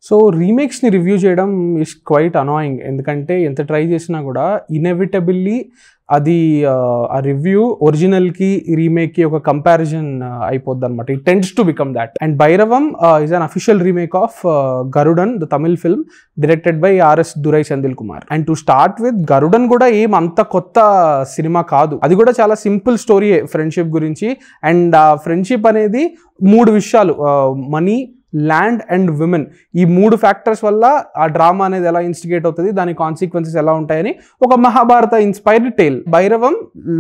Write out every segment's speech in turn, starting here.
So రీమేక్స్ని review చేయడం is quite annoying. ఎందుకంటే ఎంత ట్రై చేసినా కూడా ఇన్ఎవిటబుల్లీ అది ఆ రివ్యూ ఒరిజినల్కి రీమేక్కి ఒక కంపారిజన్ అయిపోద్ది అనమాట. It tends to become that. And Bhairavam is an official remake of Garudan, the Tamil film directed by RS Durai Senthil Kumar. And to start with, Garudan కూడా ఏం అంత కొత్త సినిమా కాదు. అది కూడా చాలా సింపుల్ స్టోరీయే ఫ్రెండ్షిప్ గురించి. అండ్ ఆ ఫ్రెండ్షిప్ అనేది 3 విషయాలు, మనీ, ల్యాండ్ అండ్ విమెన్, ఈ 3 ఫ్యాక్టర్స్ వల్ల ఆ డ్రామా అనేది ఎలా ఇన్స్టిగేట్ అవుతుంది, దాని కాన్సిక్వెన్సెస్ ఎలా ఉంటాయని ఒక మహాభారత ఇన్స్పైర్డ్ టేల్. భైరవం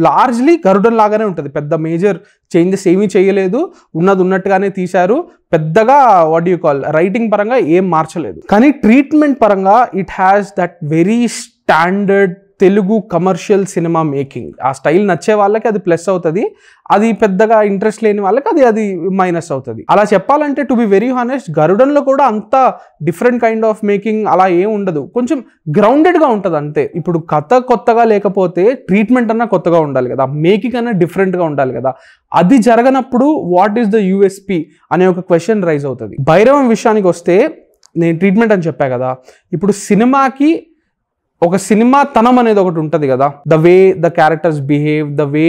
లార్జ్లీ గరుడన్ లాగానే ఉంటుంది. పెద్ద మేజర్ చేంజెస్ ఏమీ చేయలేదు, ఉన్నది ఉన్నట్టుగానే తీశారు. పెద్దగా వాట్ యూ కాల్ రైటింగ్ పరంగా ఏం మార్చలేదు. కానీ ట్రీట్మెంట్ పరంగా it has that very standard Telugu commercial cinema making. ఆ స్టైల్ నచ్చే వాళ్ళకి అది ప్లస్ అవుతుంది, అది పెద్దగా ఇంట్రెస్ట్ లేని వాళ్ళకి అది మైనస్ అవుతుంది. అలా చెప్పాలంటే టు బి వెరీ హానెస్ట్, గరుడన్లో కూడా అంత డిఫరెంట్ కైండ్ ఆఫ్ మేకింగ్ అలా ఏం ఉండదు. కొంచెం గ్రౌండెడ్గా ఉంటుంది అంతే. ఇప్పుడు కథ కొత్తగా లేకపోతే ట్రీట్మెంట్ అన్నా కొత్తగా ఉండాలి కదా, మేకింగ్ అన్నా డిఫరెంట్గా ఉండాలి కదా. అది జరగనప్పుడు వాట్ ఈస్ ద యూఎస్పీ అనే ఒక క్వశ్చన్ రైజ్ అవుతుంది. భైరవం విషయానికి వస్తే, నేను ట్రీట్మెంట్ అని చెప్పా కదా, ఇప్పుడు సినిమాకి ఒక సినిమా తనం అనేది ఒకటి ఉంటుంది కదా. The way the characters behave, the way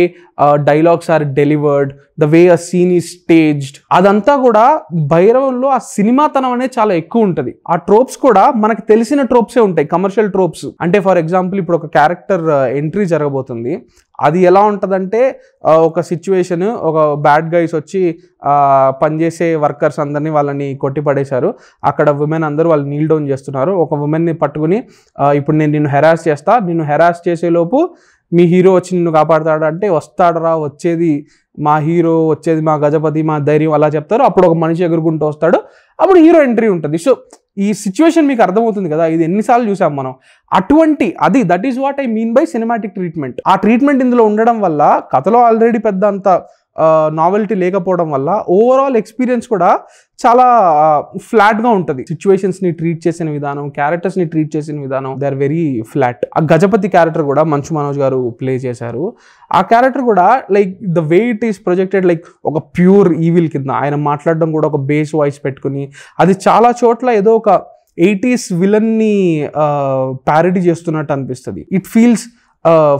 dialogues are delivered, the way a scene is staged, అదంతా కూడా భైరవంలో ఆ సినిమా తనం అనేది చాలా ఎక్కువ ఉంటుంది. ఆ ట్రోప్స్ కూడా మనకు తెలిసిన ట్రోప్సే ఉంటాయి, కమర్షియల్ ట్రోప్స్. అంటే ఫర్ ఎగ్జాంపుల్ ఇప్పుడు ఒక క్యారెక్టర్ ఎంట్రీ జరగబోతుంది, అది ఎలా ఉంటుందంటే ఒక సిచ్యువేషన్, ఒక బ్యాడ్ గైస్ వచ్చి పనిచేసే వర్కర్స్ అందరినీ వాళ్ళని కొట్టి పడేశారు. అక్కడ ఉమెన్ అందరూ వాళ్ళు నీల్ డౌన్ చేస్తున్నారు. ఒక ఉమెన్ని పట్టుకుని ఇప్పుడు నేను నిన్ను హెరాస్ చేస్తా, నిన్ను హెరాస్ చేసేలోపు మీ హీరో వచ్చి నిన్ను కాపాడుతాడు అంటే, వస్తాడరా, వచ్చేది మా హీరో, వచ్చేది మా గజపతి, మా ధైర్యం అలా చెప్తారు. అప్పుడు ఒక మనిషి ఎగురుకుంటూ వస్తాడు, అప్పుడు హీరో ఎంట్రీ ఉంటుంది. సో ఈ సిచ్యువేషన్ మీకు అర్థమవుతుంది కదా, ఇది ఎన్నిసార్లు చూసాం మనం. అటువంటి అది that is what I mean by cinematic treatment. ఆ ట్రీట్మెంట్ ఇందులో ఉండడం వల్ల కథలో ఆల్రెడీ పెద్ద అంత నావెల్టీ లేకపోవడం వల్ల ఓవరాల్ ఎక్స్పీరియన్స్ కూడా చాలా ఫ్లాట్గా ఉంటుంది. సిచ్యువేషన్స్ని ట్రీట్ చేసిన విధానం, క్యారెక్టర్స్ని ట్రీట్ చేసిన విధానం, దే ఆర్ వెరీ ఫ్లాట్. ఆ గజపతి క్యారెక్టర్ కూడా మంచు మనోజ్ గారు ప్లే చేశారు. ఆ క్యారెక్టర్ కూడా like the way it is projected like ఒక ప్యూర్ ఈవిల్ కింద. ఆయన మాట్లాడడం కూడా ఒక బేస్ వాయిస్ పెట్టుకుని, అది చాలా చోట్ల ఏదో ఒక 80s విలన్ని ప్యారడీ చేస్తున్నట్టు అనిపిస్తుంది. It feels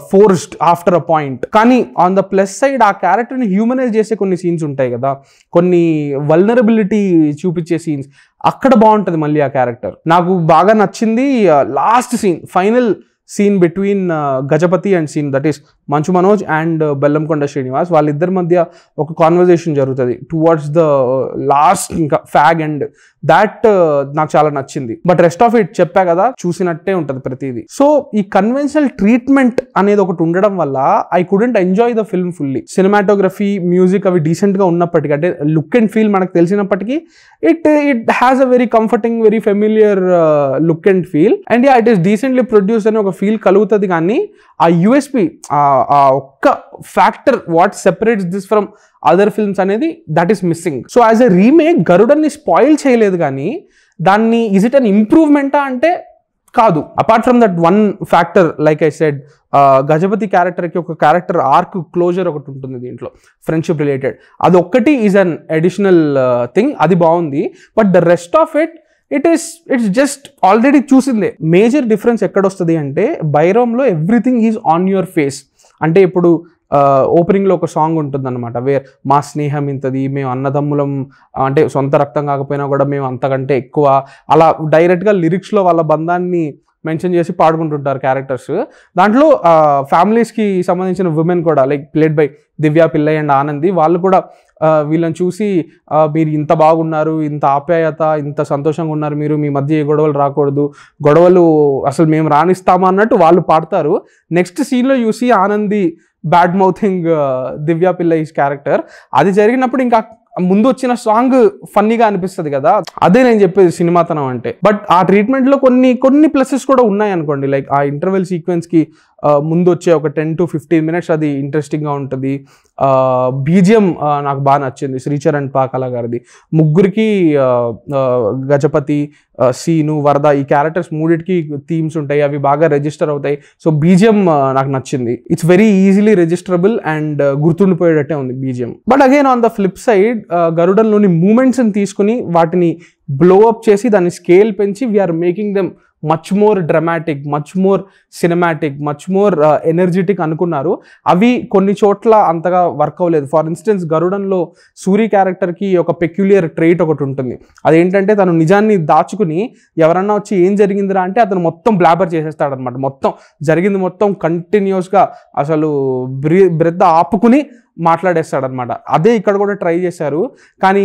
forced after a point. కానీ ఆన్ ద ప్లస్ సైడ్ ఆ క్యారెక్టర్ని హ్యూమనైజ్ చేసే కొన్ని సీన్స్ ఉంటాయి కదా, కొన్ని వల్నరబిలిటీ చూపించే సీన్స్, అక్కడ బాగుంటుంది మళ్ళీ ఆ క్యారెక్టర్. నాకు బాగా నచ్చింది last scene, final scene between Gajapati and scene that is Manchu Manoj and Bellamkonda Srinivas. వాళ్ళిద్దరి మధ్య ఒక కాన్వర్జేషన్ జరుగుతుంది టువర్డ్స్ ద లాస్ట్, ఇంకా ఫ్యాగ్ అండ్ దాట్ నాకు చాలా నచ్చింది. బట్ రెస్ట్ ఆఫ్ ఇట్ చెప్పా కదా, చూసినట్టే ఉంటుంది ప్రతిదీ. సో ఈ కన్వెన్షనల్ ట్రీట్మెంట్ అనేది ఒకటి ఉండడం వల్ల I couldn't enjoy the film fully. Cinematography, music అవి డీసెంట్గా ఉన్నప్పటికీ, అంటే లుక్ అండ్ ఫీల్ మనకు తెలిసినప్పటికీ, it has a very comforting, very familiar look and feel. And yeah, it is decently produce అని ఒక ఫీల్ కలుగుతుంది. కానీ ఆ యూఎస్పీ, ఆ ఒక్క factor what separates this from other films అనేది that is missing. So as a remake గరుడన్ని spoil చేయలేదు, కానీ దాన్ని ఈజ్ ఇట్ అన్ ఇంప్రూవ్మెంటా అంటే కాదు. Apart from that one factor, like I said, Gajapati క్యారెక్టర్కి ఒక క్యారెక్టర్ ఆర్క్ క్లోజర్ ఒకటి ఉంటుంది దీంట్లో, ఫ్రెండ్షిప్ రిలేటెడ్. అది ఒక్కటి ఈజ్ అన్ అడిషనల్ థింగ్, అది బాగుంది. But the rest of it's just already చూసిందే. మేజర్ డిఫరెన్స్ ఎక్కడొస్తుంది అంటే, భైరవంలో everything is on your face. అంటే ఇప్పుడు ఓపెనింగ్లో ఒక సాంగ్ ఉంటుంది అనమాట, వేర్ మా స్నేహం ఇంతది, మేము అన్నదమ్ములం, అంటే సొంత రక్తం కాకపోయినా కూడా మేము అంతకంటే ఎక్కువ, అలా డైరెక్ట్గా లిరిక్స్లో వాళ్ళ బంధాన్ని మెన్షన్ చేసి పాడుకుంటుంటారు క్యారెక్టర్స్. దాంట్లో ఫ్యామిలీస్కి సంబంధించిన ఉమెన్ కూడా, like played by Divya Pillai and Anandi, వాళ్ళు కూడా వీళ్ళని చూసి మీరు ఇంత బాగున్నారు, ఇంత ఆప్యాయత, ఇంత సంతోషంగా ఉన్నారు, మీరు మీ మధ్య ఏ గొడవలు రాకూడదు, గొడవలు అసలు మేము రాణిస్తామా అన్నట్టు వాళ్ళు పాడతారు. నెక్స్ట్ సీన్లో చూసి ఆనంది బ్యాడ్ మౌథింగ్ దివ్య పిల్లైస్ క్యారెక్టర్. అది జరిగినప్పుడు ఇంకా ముందు వచ్చిన సాంగ్ ఫన్నీగా అనిపిస్తుంది కదా, అదే నేను చెప్పేది సినిమాతనం అంటే. బట్ ఆ ట్రీట్మెంట్లో కొన్ని ప్లసెస్ కూడా ఉన్నాయి అనుకోండి. లైక్ ఆ ఇంటర్వెల్ సీక్వెన్స్కి ముందు వచ్చే ఒక 10 to 15 minutes అది ఇంట్రెస్టింగ్గా ఉంటుంది. బీజిఎం నాకు బాగా నచ్చింది, శ్రీచరణ్ పాకాల గారిది. ముగ్గురికి గజపతి, సీను, వరద ఈ క్యారెక్టర్స్ మూడిటికి థీమ్స్ ఉంటాయి, అవి బాగా రిజిస్టర్ అవుతాయి. సో బీజిఎం నాకు నచ్చింది. It's very easily registerable and గుర్తుండిపోయేటట్టే ఉంది BGM. But again on the flip side గరుడన్లోని మూమెంట్స్ని తీసుకుని వాటిని బ్లో అప్ చేసి దాన్ని స్కేల్ పెంచి we are making them much more dramatic, much more cinematic, much more energetic అనుకున్నారు. అవి కొన్ని చోట్ల అంతగా వర్క్ అవ్వలేదు. ఫర్ ఇన్స్టెన్స్ గరుడన్లో సూరి క్యారెక్టర్కి ఒక పెక్యులియర్ ట్రైట్ ఒకటి ఉంటుంది. అదేంటంటే తను నిజాన్ని దాచుకుని ఎవరన్నా వచ్చి ఏం జరిగిందిరా అంటే అతను మొత్తం బ్లాబర్ చేసేస్తాడనమాట. మొత్తం జరిగింది మొత్తం కంటిన్యూస్గా అసలు బ్రెత్ ఆపుకుని మాట్లాడేస్తాడనమాట. అదే ఇక్కడ కూడా ట్రై చేశారు, కానీ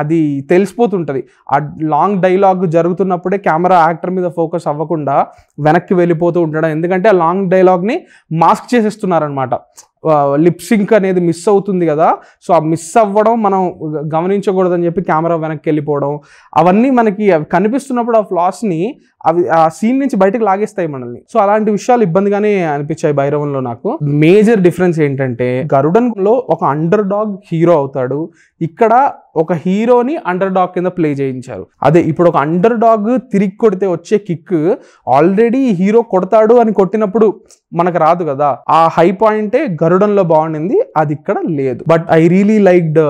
అది తెలిసిపోతుంటుంది. ఆ లాంగ్ డైలాగ్ జరుగుతున్నప్పుడే కెమెరా యాక్టర్ మీద ఫోకస్ అవ్వకుండా వెనక్కి వెళ్ళిపోతూ ఉండడం. ఎందుకంటే ఆ లాంగ్ డైలాగ్ని మాస్క్ చేసేస్తున్నారనమాట. లిప్సింక్ అనేది మిస్ అవుతుంది కదా, సో ఆ మిస్ అవ్వడం మనం గమనించకూడదని చెప్పి కెమెరా వెనక్కి వెళ్ళిపోవడం, అవన్నీ మనకి కనిపిస్తున్నప్పుడు ఆ ఫ్లాస్ని అవి ఆ సీన్ నుంచి బయటకు లాగేస్తాయి మనల్ని. సో అలాంటి విషయాలు ఇబ్బందిగానే అనిపించాయి భైరవంలో నాకు. మేజర్ డిఫరెన్స్ ఏంటంటే గరుడన్లో ఒక అండర్ డాగ్ హీరో అవుతాడు, ఇక్కడ ఒక హీరోని అండర్ డాగ్ కింద ప్లే చేయించారు. అదే ఇప్పుడు ఒక అండర్ డాగ్ తిరిగి కొడితే వచ్చే కిక్ ఆల్రెడీ హీరో కొడతాడు అని కొట్టినప్పుడు మనకు రాదు కదా. ఆ హై పాయింటే గరుడన్లో బాగుండింది, అది ఇక్కడ లేదు. But I really liked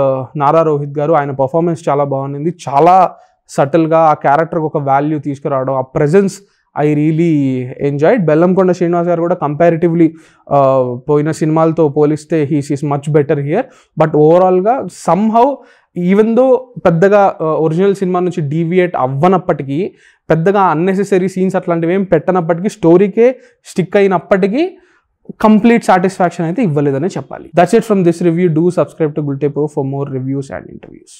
Nara Rohit గారు. ఆయన పర్ఫార్మెన్స్ చాలా బాగుంది, చాలా సటిల్గా ఆ క్యారెక్టర్కి ఒక వాల్యూ తీసుకురావడం, ఆ presence I really enjoyed. Bellamkonda Srinivas గారు కూడా కంపారిటివ్లీ పోయిన సినిమాలతో పోలిస్తే he's much better here. But ఓవరాల్గా సమ్హౌ ఈవెన్ దో పెద్దగా ఒరిజినల్ సినిమా నుంచి డీవియేట్ అవ్వనప్పటికీ, పెద్దగా అన్నెసెసరీ సీన్స్ అట్లాంటివి ఏం పెట్టనప్పటికీ, స్టోరీకే స్టిక్ అయినప్పటికీ కంప్లీట్ సాటిస్ఫాక్షన్ అయితే ఇవ్వలేదనే చెప్పాలి. That's it from this review. Do subscribe to Gulte pro for more reviews and interviews.